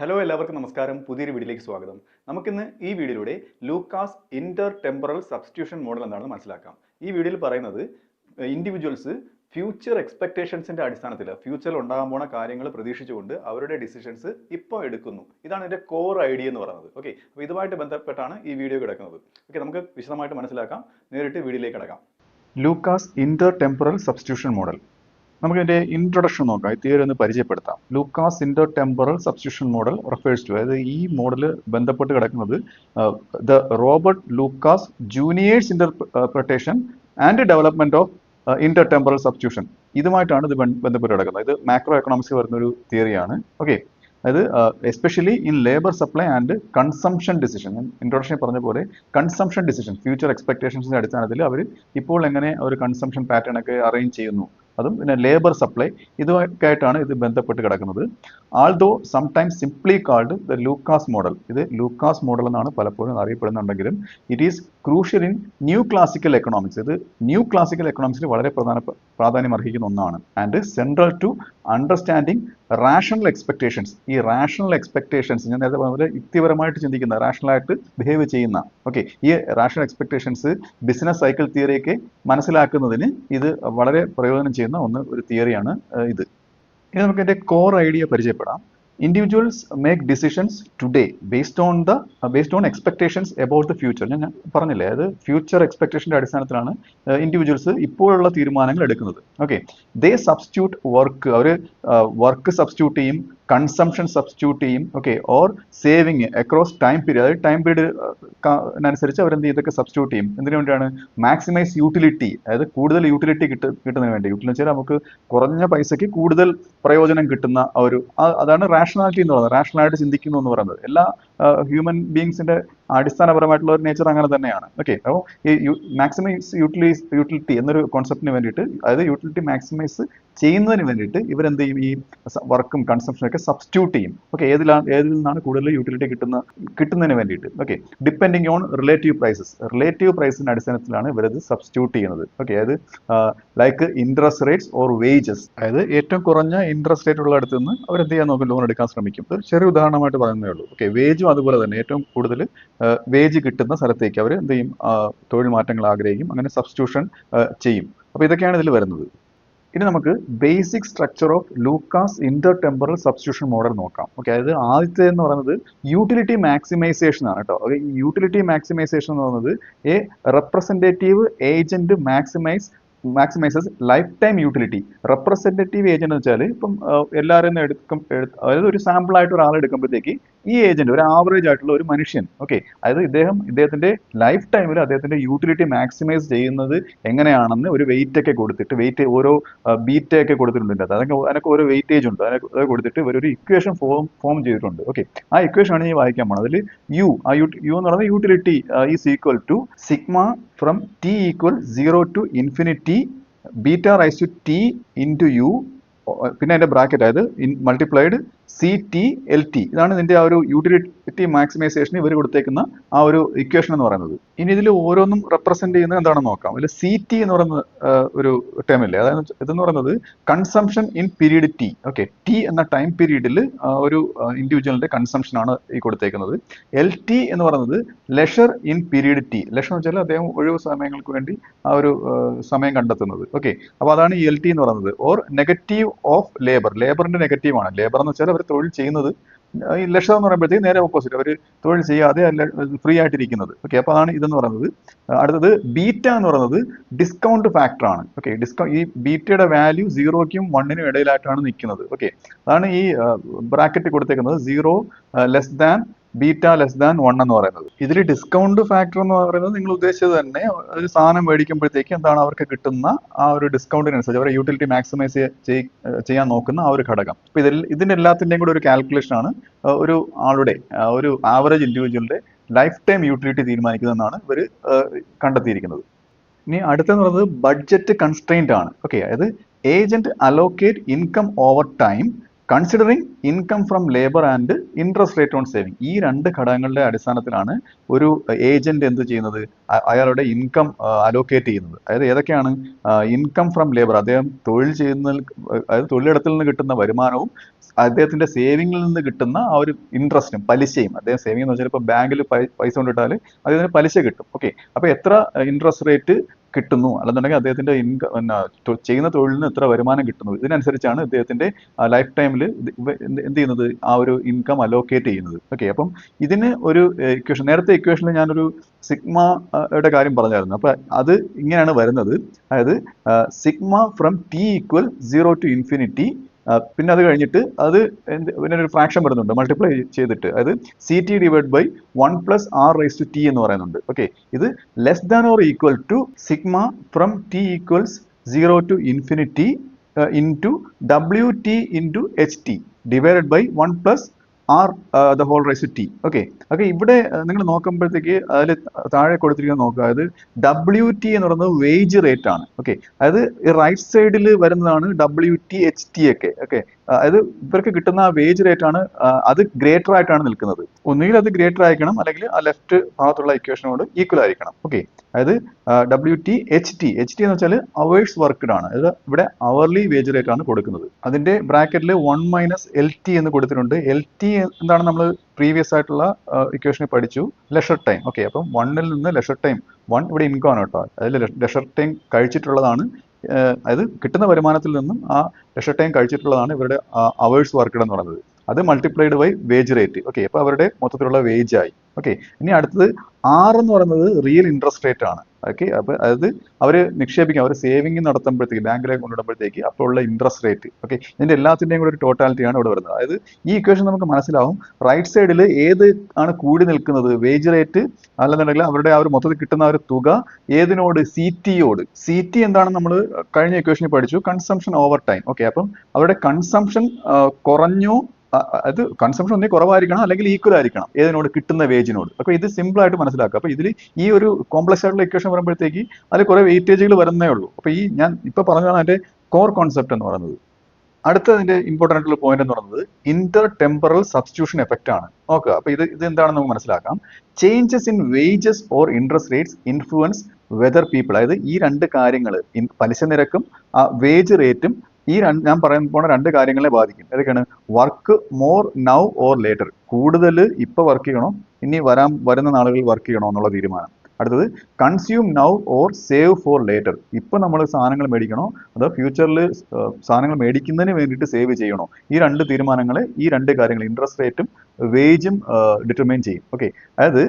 Hello എല്ലാവർക്കും നമസ്കാരം. പുതിയൊരു വീഡിയോയിലേക്ക് സ്വാഗതം. നമുക്കിന്ന് ഈ വീഡിയോയിലൂടെ Lucas intertemporal substitution model എന്താണെന്ന് മനസ്സിലാക്കാം. ഈ വീഡിയോയിൽ പറയുന്നത് ഇൻഡിവിജ്വൽസ് ഫ്യൂച്ചർ എക്സ്പെക്ടേഷൻസിന്റെ അടിസ്ഥാനത്തിൽ ഫ്യൂച്ചറിൽ ഉണ്ടാകാൻ പോണ കാര്യങ്ങൾ പ്രതീക്ഷിച്ചുകൊണ്ട് അവരുടെ ഡിസിഷൻസ് ഇപ്പോൾ എടുക്കുന്നു. ഇതാണ് ഇതിന്റെ കോർ ഐഡിയ എന്ന് പറയുന്നത്. ഓക്കെ, അപ്പോൾ ഇതുമായിട്ട് ബന്ധപ്പെട്ടാണ് ഈ വീഡിയോ കിടക്കുന്നത്. ഓക്കെ, നമുക്ക് വിശദമായിട്ട് മനസ്സിലാക്കാം. നേരിട്ട് വീഡിയോയിലേക്ക് കിടക്കാം. Lucas intertemporal substitution model. നമുക്ക് ഇതിന്റെ ഇൻട്രൊഡക്ഷൻ നോക്കാം. ഈ തിയറി ഒന്ന് പരിചയപ്പെടുത്താം. Lucas intertemporal substitution model refers to, അതായത് ഈ മോഡൽ ബന്ധപ്പെട്ട് കിടക്കുന്നത് the Robert Lucas Junior's interpretation and development of intertemporal substitution, ഇതുമായിട്ടാണ് ഇത് ബന്ധപ്പെട്ട് കിടക്കുന്നത്. ഇത് മാക്രോ എക്കണോമിക്സിൽ വരുന്ന ഒരു തിയറിയാണ്. ഓക്കെ, അതായത് especially in labour supply and consumption decision. ഞാൻ ഇൻട്രൊഡക്ഷനിൽ പറഞ്ഞ പോലെ കൺസംഷൻ ഡിസിഷൻ, ഫ്യൂച്ചർ എക്സ്പെക്ടേഷൻസിന്റെ അടിസ്ഥാനത്തിൽ അവർ ഇപ്പോൾ എങ്ങനെ ഒരു കൺസംഷൻ പാറ്റേൺ ഒക്കെ അറേഞ്ച് ചെയ്യുന്നു, അതും പിന്നെ ലേബർ സപ്ലൈ, ഇതൊക്കെ ആയിട്ടാണ് ഇത് ബന്ധപ്പെട്ട് കിടക്കുന്നത്. Although sometimes simply called the Lucas model, ഇത് ലൂക്കാസ് മോഡൽ എന്നാണ് പലപ്പോഴും അറിയപ്പെടുന്നുണ്ടെങ്കിലും it is crucial in new classical economics. ഇത് ന്യൂ ക്ലാസിക്കൽ എക്കണോമിക്സിൽ വളരെ പ്രാധാന്യം അർഹിക്കുന്ന ഒന്നാണ്. And central to understanding rational expectations. ഈ റാഷണൽ എക്സ്പെക്ടേഷൻസ് ഞാൻ നേരത്തെ പറഞ്ഞ പോലെ യുക്തിപരമായിട്ട് ചിന്തിക്കുന്ന, റാഷണലായിട്ട് ബിഹേവ് ചെയ്യുന്ന, ഓക്കെ, ഈ റാഷണൽ എക്സ്പെക്ടേഷൻസ് ബിസിനസ് സൈക്കിൾ തിയറിയൊക്കെ മനസ്സിലാക്കുന്നതിന് ഇത് വളരെ പ്രയോജനം ചെയ്യുന്ന ഒരു തിയറിയാണ് ഇത്. ഇനി നമുക്ക് ഇതിന്റെ കോർ ഐഡിയ പരിചയപ്പെടാം. Individuals make decisions today based on expectations about the future. ഞാൻ പറഞ്ഞില്ലേ, അത് ഫ്യൂച്ചർ എക്സ്പെക്ടേഷന്റെ അടിസ്ഥാനത്തിലാണ് ഇൻഡിവിജ്വൽസ് ഇപ്പോഴുള്ള തീരുമാനങ്ങൾ എടുക്കുന്നത്. ഓക്കെ, ദേ സബ്സ്റ്റിറ്റ്യൂട്ട് വർക്ക്, അവർ വർക്ക് സബ്സ്റ്റിറ്റ്യൂട്ട് ചെയ്യും, കൺസംഷൻ സബ്സ്റ്റിറ്റ്യൂട്ട് ചെയ്യും, okay, or saving across time period, അതായത് ടൈം പീരീഡ് അനുസരിച്ച് അവരെന്ത് ചെയ്യും, ഇതൊക്കെ സബ്സ്റ്റിറ്റ്യൂട്ട് ചെയ്യും. എന്തിനു വേണ്ടിയാണ്? മാക്സിമൈസ് യൂട്ടിലിറ്റി, അതായത് കൂടുതൽ യൂട്ടിലിറ്റി കിട്ടുന്നതിന് വേണ്ടി. യൂട്ടിലിറ്റി വെച്ചാൽ നമുക്ക് കുറഞ്ഞ പൈസയ്ക്ക് കൂടുതൽ പ്രയോജനം കിട്ടുന്ന അതാണ് റാഷണാലിറ്റി എന്ന് പറയുന്നത്, റാഷണലായിട്ട് ചിന്തിക്കുന്നു എന്ന് പറയുന്നത്. എല്ലാ ഹ്യൂമൻ ബീങ്സിന്റെ അടിസ്ഥാനപരമായിട്ടുള്ള ഒരു നേച്ചർ അങ്ങനെ തന്നെയാണ്. ഓക്കെ, അപ്പോൾ ഈ മാക്സിമൈസ് യൂട്ടിലിറ്റി എന്നൊരു കോൺസെപ്റ്റിന് വേണ്ടിയിട്ട്, അതായത് യൂട്ടിലിറ്റി മാക്സിമൈസ് ചെയ്യുന്നതിന് വേണ്ടിയിട്ട് ഇവരെന്ത് ചെയ്യും, ഈ വർക്കും കൺസംഷനും ഒക്കെ സബ്സ്റ്റിറ്റ്യൂട്ട് ചെയ്യും. ഓക്കെ, ഏതിൽ നിന്നാണ് കൂടുതൽ യൂട്ടിലിറ്റി കിട്ടുന്നതിന് വേണ്ടിയിട്ട്. ഓക്കെ, ഡിപ്പെൻഡിങ് ഓൺ റിലേറ്റീവ് പ്രൈസിന്റെ അടിസ്ഥാനത്തിലാണ് ഇവരത് സബ്സ്റ്റിറ്റ്യൂട്ട് ചെയ്യുന്നത്. ഓക്കെ, അതായത് like interest rates or wages, അതായത് ഏറ്റവും കുറഞ്ഞ ഇൻട്രസ്റ്റ് റേറ്റ് ഉള്ള അടുത്ത് നിന്ന് അവരെന്ത് ചെയ്യാൻ നോക്കും, ലോൺ എടുക്കാൻ ശ്രമിക്കും. ഒരു ചെറിയ ഉദാഹരണമായിട്ട് പറയുന്നേ ഉള്ളൂ. ഓക്കെ, വേജും അതുപോലെ തന്നെ ഏറ്റവും കൂടുതൽ വേജ് കിട്ടുന്ന സ്ഥലത്തേക്ക് അവർ എന്ത് ചെയ്യും, തൊഴിൽ മാറ്റങ്ങൾ ആഗ്രഹിക്കും, അങ്ങനെ സബ്സ്റ്റിറ്റ്യൂഷൻ ചെയ്യും. അപ്പോൾ ഇതൊക്കെയാണ് ഇതിൽ വരുന്നത്. ഇനി നമുക്ക് basic structure of Lucas intertemporal substitution model നോക്കാം. ഓക്കെ, അതായത് ആദ്യത്തെ എന്ന് പറയുന്നത് യൂട്ടിലിറ്റി മാക്സിമൈസേഷൻ ആണ് കേട്ടോ. ഓക്കെ, യൂട്ടിലിറ്റി മാക്സിമൈസേഷൻ എന്ന് പറയുന്നത് A representative agent maximises life time utility. Representative agent എന്ന് വെച്ചാൽ ഇപ്പം എല്ലാവരും അതായത് ഒരു സാമ്പിൾ ആയിട്ട് ഒരാൾ എടുക്കുമ്പോഴത്തേക്ക് ഈ ഏജന്റ് ഒരു ആവറേജ് ആയിട്ടുള്ള ഒരു മനുഷ്യൻ, ഓക്കെ, അതായത് ഇദ്ദേഹത്തിന്റെ ലൈഫ് ടൈമിൽ അദ്ദേഹത്തിന്റെ യൂട്ടിലിറ്റി മാക്സിമൈസ് ചെയ്യുന്നത് എങ്ങനെയാണെന്ന് ഒരു വെയിറ്റ് ഒക്കെ കൊടുത്തിട്ട്, വെയിറ്റ് ഓരോ ബീറ്റ ഒക്കെ കൊടുത്തിട്ടുണ്ട്, അതിനൊക്കെ ഓരോ വെയിറ്റേജ് ഉണ്ട്, അത് കൊടുത്തിട്ട് ഇവരൊരു ഇക്വേഷൻ ഫോം ചെയ്തിട്ടുണ്ട്. ഓക്കെ, ആ ഇക്വേഷൻ ആണ് ഈ വായിക്കാൻ പോണത്. അതിൽ യു എന്ന് പറയുന്നത് utility is equal to sigma from t equal 0 to infinity beta raised to t into u, പിന്നെ അതിന്റെ ബ്രാക്കറ്റ്, അതായത് മൾട്ടിപ്ലൈഡ് CT/LT. ഇതാണ് ഇതിന്റെ ആ ഒരു യൂട്ടിലിറ്റി മാക്സിമൈസേഷൻ ഇവർ കൊടുത്തേക്കുന്ന ആ ഒരു ഇക്വേഷൻ എന്ന് പറയുന്നത്. ഇനി ഇതിൽ ഓരോന്നും റെപ്രസെന്റ് ചെയ്യുന്നത് എന്താണെന്ന് നോക്കാം. ഇതിൽ CT എന്ന് പറയുന്ന ഒരു ടേം ഇല്ലേ, അതായത് ഇതെന്ന് പറയുന്നത് consumption in period T. Okay, T എന്ന ടൈം പീരീഡിൽ ഒരു ഇൻഡിവിജ്വലിന്റെ കൺസംഷൻ ആണ് ഈ കൊടുത്തേക്കുന്നത്. LT എന്ന് പറയുന്നത് leisure in period T. Leisure എന്ന് വെച്ചാൽ അദ്ദേഹം ഒഴിവ് സമയങ്ങൾക്ക് വേണ്ടി ആ ഒരു സമയം കണ്ടെത്തുന്നത്. ഓക്കെ, അപ്പോൾ അതാണ് ഈ LT എന്ന് പറയുന്നത്. ഓർ നെഗറ്റീവ് ഓഫ് ലേബറിന്റെ നെഗറ്റീവ് ആണ്. ലേബർ എന്ന് വെച്ചാൽ അവർ തൊഴിൽ ചെയ്യുന്നത്, ഈ ലെഷർ എന്ന് പറയുമ്പോഴത്തേക്ക് നേരെ ഓപ്പോസിറ്റ്, അവർ തൊഴിൽ ചെയ്യാതെ ഫ്രീ ആയിട്ടിരിക്കുന്നത്. ഓക്കെ, അപ്പോൾ അതാണ് ഇതെന്ന് പറയുന്നത്. അടുത്തത് ബീറ്റ എന്ന് പറയുന്നത് ഡിസ്കൗണ്ട് ഫാക്ടർ ആണ്. ഓക്കെ, ഈ ബീറ്റയുടെ വാല്യൂ 0ക്കും 1നും ഇടയിലായിട്ടാണ് നിൽക്കുന്നത്. ഓക്കെ, അതാണ് ഈ ബ്രാക്കറ്റ് കൊടുത്തേക്കുന്നത് 0 less than beta less than 1 എന്ന് പറയുന്നത്. ഇതിൽ ഡിസ്കൗണ്ട് ഫാക്ടർ എന്ന് പറയുന്നത് നിങ്ങൾ ഉദ്ദേശിച്ചത് തന്നെ, ഒരു സാധനം മേടിക്കുമ്പോഴത്തേക്ക് എന്താണ് അവർക്ക് കിട്ടുന്ന ആ ഒരു ഡിസ്കൗണ്ടിനനുസരിച്ച് അവരെ യൂട്ടിലിറ്റി മാക്സിമൈസ് ചെയ്യാൻ നോക്കുന്ന ആ ഒരു ഘടകം. അപ്പൊ ഇതിന്റെ എല്ലാത്തിന്റെയും കൂടെ ഒരു കാൽക്കുലേഷൻ ആണ് ഒരു ആളുടെ, ഒരു ആവറേജ് ഇൻഡിവിജ്വലിന്റെ ലൈഫ് ടൈം യൂട്ടിലിറ്റി തീരുമാനിക്കുന്നതെന്നാണ് ഇവർ കണ്ടെത്തിയിരിക്കുന്നത്. ഇനി അടുത്തെന്ന് പറയുന്നത് ബഡ്ജറ്റ് കൺസ്ട്രെയിന്റ് ആണ്. ഓക്കെ, അതായത് agent allocate income over time considering income from labour and interest rate on saving. ഈ രണ്ട് ഘടകങ്ങളുടെ അടിസ്ഥാനത്തിലാണ് ഒരു ഏജന്റ് എന്ത് ചെയ്യുന്നത്, അയാളുടെ ഇൻകം അലോക്കേറ്റ് ചെയ്യുന്നത്. അതായത് ഏതൊക്കെയാണ്? ഇൻകം ഫ്രം ലേബർ, അദ്ദേഹം തൊഴിൽ ചെയ്യുന്ന, അതായത് തൊഴിലിടത്തിൽ നിന്ന് കിട്ടുന്ന വരുമാനവും അദ്ദേഹത്തിന്റെ സേവിങ്ങിൽ നിന്ന് കിട്ടുന്ന ആ ഒരു ഇൻട്രസ്റ്റും പലിശയും, അദ്ദേഹം സേവിംഗ് എന്ന് വെച്ചാൽ ഇപ്പോൾ ബാങ്കിൽ പൈസ കൊണ്ടിട്ടാൽ അദ്ദേഹത്തിന് പലിശ കിട്ടും. ഓക്കെ, അപ്പോൾ എത്ര ഇൻട്രസ്റ്റ് റേറ്റ് കിട്ടുന്നു, അല്ലെന്നുണ്ടെങ്കിൽ അദ്ദേഹത്തിന്റെ ചെയ്യുന്ന തൊഴിലിൽ നിന്ന് എത്ര വരുമാനം കിട്ടുന്നു, ഇതിനനുസരിച്ചാണ് അദ്ദേഹത്തിന്റെ ലൈഫ് ടൈമിൽ എന്ത് ചെയ്യുന്നത്, ആ ഒരു ഇൻകം അലോക്കേറ്റ് ചെയ്യുന്നത്. ഓക്കെ, അപ്പം ഇതിന് ഒരു ഇക്വേഷൻ, നേരത്തെ ഇക്വേഷനിൽ ഞാനൊരു സിഗ്മയുടെ കാര്യം പറഞ്ഞായിരുന്നു. അപ്പൊ അത് ഇങ്ങനെയാണ് വരുന്നത്. അതായത് sigma from T equal 0 to infinity, പിന്നെ അത് കഴിഞ്ഞിട്ട് അത് പിന്നെ ഒരു ഫ്രാക്ഷൻ വരുന്നുണ്ട് മൾട്ടിപ്ലൈ ചെയ്തിട്ട്, അതായത് C T divide by 1+r⁻t എന്ന് പറയുന്നുണ്ട്. ഓക്കെ, ഇത് less than or equal to sigma from T equals 0 to infinity into WT into HT divided by 1+r⁻t. Okay, ഇവിടെ നിങ്ങൾ നോക്കുമ്പോഴത്തേക്ക് അതിൽ താഴെ കൊടുത്തിരിക്കുന്നത് നോക്കുക, അതായത് WT എന്ന് പറയുന്നത് വേജ് റേറ്റ് ആണ്. ഓക്കെ, അതായത് റൈറ്റ് സൈഡിൽ വരുന്നതാണ് WT HT ഒക്കെ. ഓക്കെ, അതായത് ഇവർക്ക് കിട്ടുന്ന ആ വേജ് റേറ്റ് ആണ്, അത് ഗ്രേറ്റർ ആയിട്ടാണ് നിൽക്കുന്നത്. ഒന്നുകിൽ അത് ഗ്രേറ്റർ ആയിരിക്കണം, അല്ലെങ്കിൽ ആ ലെഫ്റ്റ് ഭാഗത്തുള്ള ഇക്വേഷനോട് ഈക്വൽ ആയിരിക്കണം. ഓക്കെ, അതായത് WT HT എന്ന് വെച്ചാൽ അവേഴ്സ് വർക്ക്ഡ് ആണ്. അതായത് ഇവിടെ അവർലി വേജ് റേറ്റ് ആണ് കൊടുക്കുന്നത്. അതിന്റെ ബ്രാക്കറ്റിൽ 1 - LT എന്ന് കൊടുത്തിട്ടുണ്ട്. LT എന്താണ് നമ്മൾ പ്രീവിയസ് ആയിട്ടുള്ള ഇക്വേഷനിൽ പഠിച്ചു, ലെഷർ ടൈം. ഓക്കെ, അപ്പം 1ൽ നിന്ന് ലെഷർ ടൈം 1 ഇവിടെ ഇൻകം ആണ് കേട്ടോ, അതിൽ ലെഷർ ടൈം കഴിച്ചിട്ടുള്ളതാണ്. അതായത് കിട്ടുന്ന വരുമാനത്തിൽ നിന്നും ആ ലെഷർ ടൈം കഴിച്ചിട്ടുള്ളതാണ് ഇവരുടെ അവേഴ്സ് വർക്ക്ഡ് എന്ന് പറയുന്നത്. അത് multiplied by wage rate. Okay, അപ്പോൾ അവരുടെ മൊത്തത്തിലുള്ള വേജ് ആയി. ഓക്കെ, ഇനി അടുത്തത് R എന്ന് പറയുന്നത് റിയൽ ഇൻട്രസ്റ്റ് റേറ്റ് ആണ്. ഓക്കെ, അപ്പോൾ അതായത് അവർ നിക്ഷേപിക്കും, അവർ സേവിങ് നടത്തുമ്പോഴത്തേക്ക് ബാങ്കിലേക്ക് കൊണ്ടുവിടുമ്പോഴത്തേക്ക് അപ്പോൾ ഉള്ള ഇൻട്രസ്റ്റ് റേറ്റ്. ഓക്കെ, ഇതിന്റെ എല്ലാത്തിന്റെയും കൂടെ ഒരു ടോട്ടാലിറ്റിയാണ് ഇവിടെ വരുന്നത്. അതായത് ഈ ഇക്വേഷൻ നമുക്ക് മനസ്സിലാവും, റൈറ്റ് സൈഡിൽ ഏത് ആണ് കൂടി നിൽക്കുന്നത്, വേജ് റേറ്റ്, അല്ലെന്നുണ്ടെങ്കിൽ അവരുടെ ആ ഒരു മൊത്തത്തിൽ കിട്ടുന്ന ഒരു തുക ഏതിനോട്, CT എന്താണെന്ന് നമ്മൾ കഴിഞ്ഞ ഇക്വേഷനിൽ പഠിച്ചു, കൺസംഷൻ ഓവർ ടൈം. ഓക്കെ, അപ്പം അവരുടെ കൺസംഷൻ കുറഞ്ഞു, അത് കൺസംഷൻ ഒന്നേ കുറവായിരിക്കണം അല്ലെങ്കിൽ ഈക്വൽ ആയിരിക്കണം ഏതിനോട്, കിട്ടുന്ന വേജിനോട്. അപ്പോൾ ഇത് സിമ്പിൾ ആയിട്ട് മനസ്സിലാക്കുക. അപ്പോൾ ഇതിൽ ഈ ഒരു കോംപ്ലക്സ് ആയിട്ടുള്ള ഇക്വേഷൻ വരുമ്പോഴത്തേക്ക് അതിൽ കുറെ വെയിറ്റേജുകൾ വരുന്നേ ഉള്ളൂ. അപ്പോൾ ഈ ഞാൻ ഇപ്പൊ പറഞ്ഞതാണ് അതിന്റെ കോർ കോൺസെപ്റ്റ് എന്ന് പറയുന്നത്. അടുത്തതിന്റെ ഇമ്പോർട്ടൻ്റ് ആയിട്ടുള്ള പോയിന്റ് എന്ന് പറയുന്നത് ഇന്റർ ടെമ്പറൽ സബ്സ്റ്റിറ്റ്യൂഷൻ എഫക്റ്റ് ആണ്. നോക്കുക, അപ്പൊ ഇത് എന്താണെന്ന് നമുക്ക് മനസ്സിലാക്കാം. Changes in wages or interest rates influence whether people. അതായത് ഈ രണ്ട് കാര്യങ്ങൾ, പലിശ നിരക്കും വേജ് റേറ്റും, ഈ ഞാൻ പറയാൻ പോണ രണ്ട് കാര്യങ്ങളെ ബാധിക്കും. ഏതൊക്കെയാണ്? Work more now or later, കൂടുതൽ ഇപ്പൊ വർക്ക് ചെയ്യണോ, ഇനി വരുന്ന നാളുകളിൽ വർക്ക് ചെയ്യണോ എന്നുള്ള തീരുമാനം. അടുത്തത് consume now or save four later, ഇപ്പൊ നമ്മൾ സാധനങ്ങൾ മേടിക്കണോ അതോ ഫ്യൂച്ചറിൽ സാധനങ്ങൾ മേടിക്കുന്നതിന് വേണ്ടിയിട്ട് സേവ് ചെയ്യണോ. ഈ രണ്ട് തീരുമാനങ്ങളെ ഈ രണ്ട് കാര്യങ്ങൾ, ഇൻട്രസ്റ്റ് റേറ്റും വേജും ഡിറ്റർമൈൻ ചെയ്യും. ഓക്കെ, അതായത്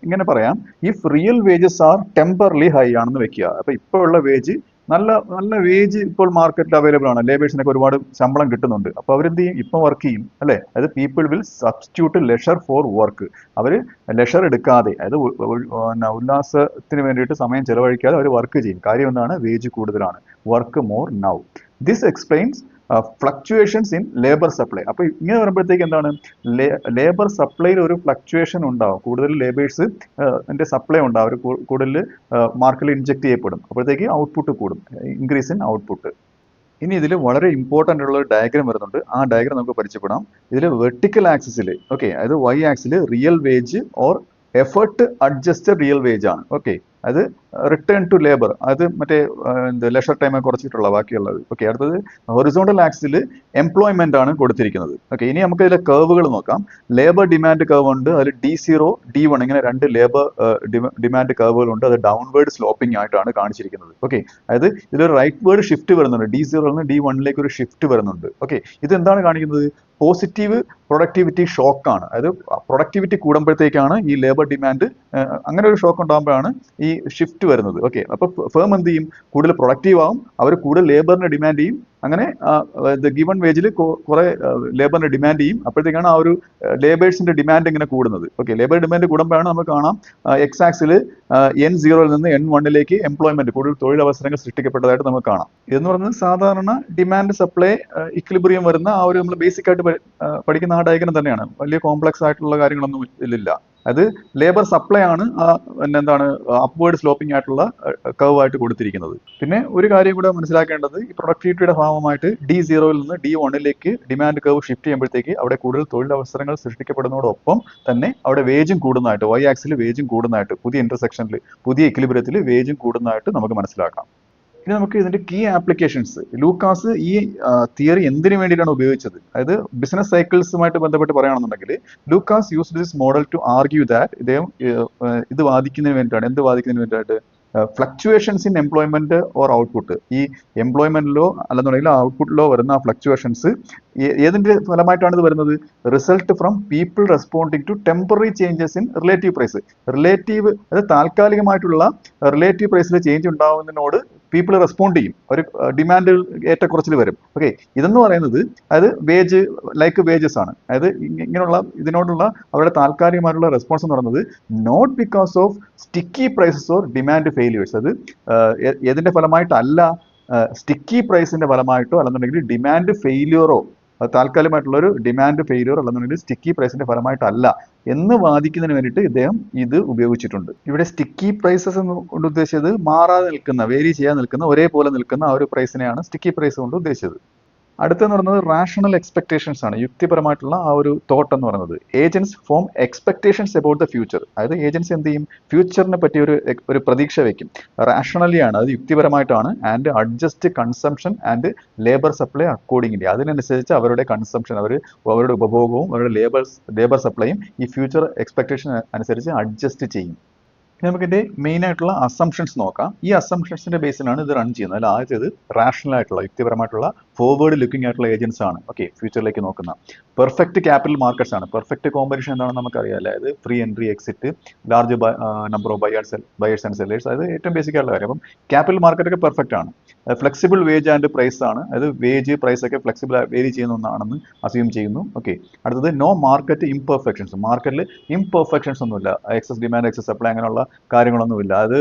ഇങ്ങനെ പറയാം, if real wages R temporally high ആണെന്ന് വെക്കുക. അപ്പൊ ഇപ്പോൾ ഉള്ള വേജ് നല്ല വേജ് ഇപ്പോൾ മാർക്കറ്റിൽ അവൈലബിൾ ആണ്, ലേബേഴ്സിനൊക്കെ ഒരുപാട് ശമ്പളം കിട്ടുന്നുണ്ട്. അപ്പൊ അവരെന്ത് ചെയ്യും, ഇപ്പം വർക്ക് ചെയ്യും അല്ലെ. അതായത് people will substitute leisure four work, അവര് ലെഷർ എടുക്കാതെ, അതായത് ഉല്ലാസത്തിന് വേണ്ടിയിട്ട് സമയം ചെലവഴിക്കാതെ അവർ വർക്ക് ചെയ്യും. കാര്യം എന്താണ്, വേജ് കൂടുതലാണ്, work more now. This explains fluctuations in labour supply. അപ്പൊ ഇങ്ങനെ വരുമ്പോഴത്തേക്ക് എന്താണ്, ലേബർ സപ്ലൈയിൽ ഒരു ഫ്ലക്ച്വേഷൻ ഉണ്ടാവും, കൂടുതൽ ലേബേഴ്സ് സപ്ലൈ ഉണ്ടാവും, അവർ കൂടുതൽ മാർക്കറ്റിൽ ഇൻജെക്ട് ചെയ്യപ്പെടും, അപ്പോഴത്തേക്ക് ഔട്ട്പുട്ട് കൂടും, ഇൻക്രീസ് ഇൻ ഔട്ട്പുട്ട്. ഇനി ഇതിൽ വളരെ ഇമ്പോർട്ടൻ്റ് ഉള്ള ഒരു ഡയഗ്രാം വരുന്നുണ്ട്, ആ ഡയഗ്രാം നമുക്ക് പരിചയപ്പെടാം. ഇതിൽ വെർട്ടിക്കൽ ആക്സിസിൽ, ഓക്കെ, അതായത് Y ആക്സിൽ real wage or effort adjusted real wage ആണ്. ഓക്കെ, അത് റിട്ടേൺ ടു ലേബർ, അത് മറ്റേ ലെഷർ ടൈം കുറച്ചിട്ടുള്ള ബാക്കിയുള്ളത്. ഓക്കെ, അടുത്തത് ഹൊറിസോണ്ടൽ ആക്സിൽ എംപ്ലോയ്മെന്റ് ആണ് കൊടുത്തിരിക്കുന്നത്. ഓക്കെ, ഇനി നമുക്ക് ഇതിലെ കർവുകൾ നോക്കാം. ലേബർ ഡിമാൻഡ് കർവ് ഉണ്ട്, അതിൽ D0 D1 ഇങ്ങനെ രണ്ട് ലേബർ ഡിമാൻഡ് കർവുകളുണ്ട്, അത് ഡൗൺവേർഡ് സ്ലോപ്പിംഗ് ആയിട്ടാണ് കാണിച്ചിരിക്കുന്നത്. ഓക്കെ, അതായത് ഇതിലൊരു റൈറ്റ് വേർഡ് ഷിഫ്റ്റ് വരുന്നുണ്ട്, D0 നിന്ന് D1 ഒരു ഷിഫ്റ്റ് വരുന്നുണ്ട്. ഓക്കെ, ഇത് എന്താണ് കാണിക്കുന്നത്, പോസിറ്റീവ് പ്രൊഡക്ടിവിറ്റി ഷോക്കാണ്. അതായത് പ്രൊഡക്ടിവിറ്റി കൂടുമ്പോഴത്തേക്കാണ് ഈ ലേബർ ഡിമാൻഡ്, അങ്ങനെ ഒരു ഷോക്ക് ഉണ്ടാകുമ്പോഴാണ് ഈ ഷിഫ്റ്റ് വരുന്നത്. ഓക്കെ, അപ്പൊ ഫേം എന്ത് ചെയ്യും, കൂടുതൽ പ്രൊഡക്റ്റീവ് ആവും, അവർ കൂടുതൽ ലേബറിനെ ഡിമാൻഡ് ചെയ്യും, അങ്ങനെ ഗിവൺ വേജിൽ കുറെ ലേബറിനെ ഡിമാൻഡ് ചെയ്യും, അപ്പോഴത്തേക്കാണ് ആ ഒരു ലേബേഴ്സിന്റെ ഡിമാൻഡ് ഇങ്ങനെ കൂടുന്നത്. ഓക്കെ, ലേബർ ഡിമാൻഡ് കൂടുമ്പോഴാണ് നമുക്ക് കാണാം എക്സ് ആക്സിൽ N0 നിന്ന് N1 എംപ്ലോയ്മെന്റ്, കൂടുതൽ തൊഴിലവസരങ്ങൾ സൃഷ്ടിക്കപ്പെട്ടതായിട്ട് നമുക്ക് കാണാം. ഇതെന്ന് പറയുന്നത് സാധാരണ ഡിമാൻഡ് സപ്ലൈ ഇക്വിലിബ്രിയം വരുന്ന ആ ഒരു നമ്മൾ ബേസിക് ആയിട്ട് പഠിക്കുന്ന ആ ഡയഗ്രം തന്നെയാണ്, വലിയ കോംപ്ലക്സ് ആയിട്ടുള്ള കാര്യങ്ങളൊന്നും ഇതിലില്ല. അത് ലേബർ സപ്ലൈ ആണ് എന്താണ് അപ്വേർഡ് സ്ലോപ്പിംഗ് ആയിട്ടുള്ള കർവ് ആയിട്ട് കൊടുത്തിരിക്കുന്നത്. പിന്നെ ഒരു കാര്യം കൂടെ മനസ്സിലാക്കേണ്ടത്, ഈ പ്രൊഡക്ടിവിറ്റിയുടെ ഭാഗമായിട്ട് D0 നിന്ന് D1 ഡിമാൻഡ് കർവ് ഷിഫ്റ്റ് ചെയ്യുമ്പോഴത്തേക്ക് അവിടെ കൂടുതൽ തൊഴിലവസരങ്ങൾ സൃഷ്ടിക്കപ്പെടുന്നതോടൊപ്പം തന്നെ അവിടെ വേജും കൂടുന്നതായിട്ട്, Y ആക്സിൽ വേജും കൂടുന്നതായിട്ട്, പുതിയ ഇന്റർസെക്ഷനിൽ, പുതിയ ഇക്വിലിബ്രിയത്തിൽ വേജും കൂടുന്നതായിട്ട് നമുക്ക് മനസ്സിലാക്കാം. ഇനി നമുക്ക് ഇതിന്റെ കീ ആപ്ലിക്കേഷൻസ്, ലൂക്കാസ് ഈ തിയറി എന്തിനു വേണ്ടിയിട്ടാണ് ഉപയോഗിച്ചത്, അതായത് ബിസിനസ് സൈക്കിൾസുമായിട്ട് ബന്ധപ്പെട്ട് പറയുകയാണെന്നുണ്ടെങ്കിൽ Lucas use this model to argue that ഇദ്ദേഹം ഇത് വാദിക്കുന്നതിന് വേണ്ടിയിട്ടാണ്, എന്ത് വാദിക്കുന്നതിന് വേണ്ടിയിട്ട്, fluctuations in employment or output, ഈ എംപ്ലോയ്മെന്റിലോ അല്ലെന്നുണ്ടെങ്കിൽ ഔട്ട്പുട്ടിലോ വരുന്ന ഫ്ലക്ച്വേഷൻസ് ഏതിന്റെ ഫലമായിട്ടാണ് ഇത് വരുന്നത്, result from people responding to temporary changes in relative price, relative അതായത് താൽക്കാലികമായിട്ടുള്ള റിലേറ്റീവ് പ്രൈസിൽ ചേഞ്ച് ഉണ്ടാവുന്നതിനോട് പീപ്പിൾ റെസ്പോണ്ട് ചെയ്യും, ഒരു ഡിമാൻഡ് ഏറ്റക്കുറച്ചിൽ വരും. ഓക്കെ, ഇതെന്ന് പറയുന്നത് അതായത് ലൈക്ക് വേജസ് ആണ്, അതായത് ഇങ്ങനെയുള്ള ഇതിനോടുള്ള അവരുടെ താൽക്കാലികമായിട്ടുള്ള റെസ്പോൺസ് എന്ന് പറയുന്നത് not because of sticky prices or demand failures, അത് ഏതിന്റെ ഫലമായിട്ടല്ല, സ്റ്റിക്കി പ്രൈസിന്റെ ഫലമായിട്ടോ അല്ലെന്നുണ്ടെങ്കിൽ ഡിമാൻഡ് ഫെയിലിയറോ, താൽക്കാലികമായിട്ടുള്ള ഒരു ഡിമാൻഡ് ഫെയിലിയർ അല്ലെന്നുണ്ടെങ്കിൽ സ്റ്റിക്കി പ്രൈസിന്റെ ഫലമായിട്ടല്ല എന്ന് വാദിക്കുന്നതിന് വേണ്ടിയിട്ട് ഇദ്ദേഹം ഇത് ഉപയോഗിച്ചിട്ടുണ്ട്. ഇവിടെ സ്റ്റിക്കി പ്രൈസസ് എന്ന് കൊണ്ട് ഉദ്ദേശിച്ചത് മാറാതെ നിൽക്കുന്ന, വേരി ചെയ്യാൻ നിൽക്കുന്ന, ഒരേപോലെ നിൽക്കുന്ന ആ ഒരു പ്രൈസിനെയാണ് സ്റ്റിക്കി പ്രൈസ് കൊണ്ട് ഉദ്ദേശിച്ചത്. അടുത്തെന്ന് പറയുന്നത് റാഷണൽ എക്സ്പെക്ടേഷൻസ് ആണ്, യുക്തിപരമായിട്ടുള്ള ആ ഒരു തോട്ട് എന്ന് പറയുന്നത്. Agents form expectations about the future, അതായത് ഏജൻസ് എന്ത് ചെയ്യും, ഫ്യൂച്ചറിനെ പറ്റി ഒരു പ്രതീക്ഷ വയ്ക്കും. റാഷണലി ആണ്, അത് യുക്തിപരമായിട്ടാണ്. And adjust consumption and labour supply accordingly, അതിനനുസരിച്ച് അവരുടെ കൺസംഷൻ, അവരുടെ ഉപഭോഗവും അവരുടെ ലേബർ സപ്ലൈയും ഈ ഫ്യൂച്ചർ എക്സ്പെക്ടേഷൻ അനുസരിച്ച് അഡ്ജസ്റ്റ് ചെയ്യും. നമുക്കിന്റെ മെയിൻ ആയിട്ടുള്ള അസംഷൻസ് നോക്കാം. ഈ അസംഷൻസിന്റെ ബേസിലാണ് ഇത് റൺ ചെയ്യുന്നത്. അതിൽ ആദ്യത്തേത് റാഷണൽ ആയിട്ടുള്ള, യുക്തിപരമായിട്ടുള്ള, ഫോർവേഡ് ലുക്കിംഗ് ആയിട്ടുള്ള ഏജൻസ് ആണ്. ഓക്കെ, ഫ്യൂച്ചറിലേക്ക് നോക്കുന്ന. പെർഫെക്റ്റ് ക്യാപിറ്റൽ മാർക്കറ്റ്സ് ആണ്. പെർഫെക്റ്റ് കോമ്പറ്റീഷൻ എന്താണെന്ന് നമുക്കറിയാം, അതായത് free entry, exit, large number of buyers and sellers, അതായത് ഏറ്റവും ബേസിക് ആയിട്ടുള്ള കാര്യം. അപ്പം ക്യാപിറ്റൽ മാർക്കറ്റ് ഒക്കെ പെർഫെക്റ്റ് ആണ്. ഫ്ലെക്സിബിൾ വേജ് ആൻഡ് പ്രൈസ് ആണ്, അതായത് വേജ് പ്രൈസ് ഒക്കെ ഫ്ലെക്സിബിൾ വേരി ചെയ്യുന്ന ഒന്നാണെന്ന് അസ്യൂം ചെയ്യുന്നു. ഓക്കെ, അടുത്തത് നോ മാർക്കറ്റ് ഇംപെർഫെക്ഷൻസ്, മാർക്കറ്റിൽ ഇംപെർഫെക്ഷൻസ് ഒന്നുമില്ല, എക്സസ് ഡിമാൻഡ്, എക്സസ് സപ്ലൈ, അങ്ങനെയുള്ള കാര്യങ്ങളൊന്നുമില്ല. അത്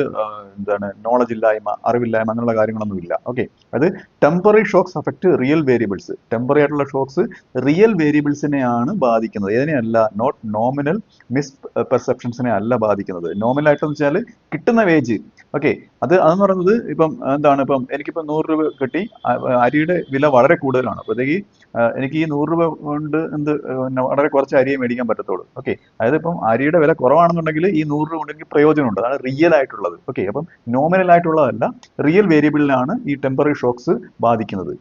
എന്താണ്, നോളജ് ഇല്ലായ്മ, അറിവില്ലായ്മ, അങ്ങനെയുള്ള കാര്യങ്ങളൊന്നുമില്ല. ഓക്കെ, അത് temporary shocks affect real variables, temporary ആയിട്ടുള്ള ഷോക്സ് റിയൽ വേരിയബിൾസിനെയാണ് ബാധിക്കുന്നത്, ഇതിനെയല്ല, നോട്ട് നോമിനൽ മിസ് പെർസെപ്ഷൻസിനെ അല്ല ബാധിക്കുന്നത്. നോമിനൽ ആയിട്ടെന്ന് വെച്ചാൽ കിട്ടുന്ന വേജ്. ഓക്കെ, അതെന്ന് പറയുന്നത് ഇപ്പം എന്താണ്, ഇപ്പം എനിക്കിപ്പം 100 രൂപ കിട്ടി, അരിയുടെ വില വളരെ കൂടുതലാണ്, അപ്പോഴത്തേക്ക് എനിക്ക് ഈ 100 രൂപ കൊണ്ട് വളരെ കുറച്ച് അരിയെ മേടിക്കാൻ പറ്റത്തുള്ളൂ. ഓക്കെ, അതായത് ഇപ്പം അരിയുടെ വില കുറവാണെന്നുണ്ടെങ്കിൽ ഈ 100 രൂപ ഉണ്ടെങ്കിൽ പ്രയോജനമുണ്ട്, അതാണ് റിയൽ ആയിട്ടുള്ളത്. ഓക്കെ, അപ്പം നോമിനൽ ആയിട്ടുള്ളതല്ല, റിയൽ വേരിയബിളിലാണ് ഈ ടെമ്പററി ഷോക്സ് ബാധിക്കുന്നത്.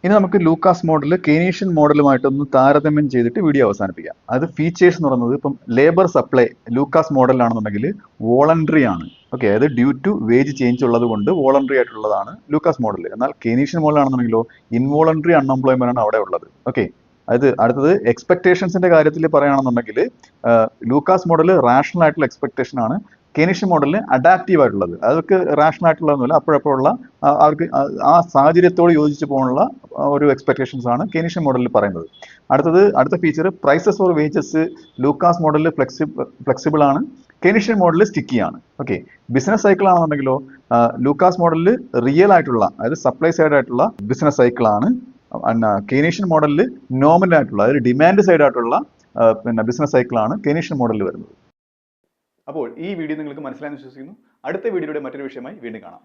ഇനി നമുക്ക് ലൂക്കാസ് മോഡൽ കെയ്നീഷ്യൻ മോഡലുമായിട്ടൊന്ന് താരതമ്യം ചെയ്തിട്ട് വീഡിയോ അവസാനിപ്പിക്കാം. അത് ഫീച്ചേഴ്സ് എന്ന് പറയുന്നത്, ഇപ്പം ലേബർ സപ്ലൈ ലൂക്കാസ് മോഡലാണെന്നുണ്ടെങ്കിൽ വോളണ്ടറി ആണ്. ഓക്കെ, അതായത് ഡ്യൂ ടു വേജ് ചേഞ്ച് ഉള്ളത് കൊണ്ട് വോളണ്ടറി ആയിട്ടുള്ളതാണ് ലൂക്കാസ് മോഡൽ. എന്നാൽ കെയ്നീഷ്യൻ മോഡലാണെന്നുണ്ടെങ്കിലോ ഇൻവോളണ്ടറി അൺഎംപ്ലോയ്മെന്റ് ആണ് അവിടെ ഉള്ളത്. ഓക്കെ, അടുത്തത് എക്സ്പെക്ടേഷൻസിന്റെ കാര്യത്തിൽ പറയുകയാണെന്നുണ്ടെങ്കിൽ ലൂക്കാസ് മോഡൽ റാഷണൽ ആയിട്ടുള്ള എക്സ്പെക്ടേഷൻ ആണ്. കെയ്നീഷ്യൻ മോഡലിന് അഡാപ്റ്റീവ് ആയിട്ടുള്ളത്, അതൊക്കെ റാഷണൽ ആയിട്ടുള്ളതൊന്നുമില്ല, അപ്പോഴപ്പോഴുള്ള അവർക്ക് ആ സാഹചര്യത്തോട് യോജിച്ച് പോകാനുള്ള ഒരു എക്സ്പെക്ടേഷൻസ് ആണ് കെയ്നീഷ്യൻ മോഡലിൽ പറയുന്നത്. അടുത്ത feature prices or wages Lucas മോഡലിൽ ഫ്ലെക്സിബിൾ ആണ്, കെയ്നീഷ്യൻ മോഡലിൽ സ്റ്റിക്കി ആണ്. ഓക്കെ, ബിസിനസ് സൈക്കിൾ ആണെന്നുണ്ടെങ്കിലോ ലൂക്കാസ് മോഡലിൽ റിയൽ ആയിട്ടുള്ള, അതായത് സപ്ലൈ സൈഡ് ആയിട്ടുള്ള ബിസിനസ് സൈക്കിൾ ആണ്. കെയ്നീഷ്യൻ മോഡലിൽ നോമിനൽ ആയിട്ടുള്ള, അതായത് ഡിമാൻഡ് സൈഡ് ആയിട്ടുള്ള ബിസിനസ് സൈക്കിൾ ആണ് കെയ്നീഷ്യൻ മോഡലിൽ വരുന്നത്. അപ്പോൾ ഈ വീഡിയോ നിങ്ങൾക്ക് മനസ്സിലായെന്ന് വിശ്വസിക്കുന്നു. അടുത്ത വീഡിയോയുടെ മറ്റൊരു വിഷയമായി വീണ്ടും കാണാം.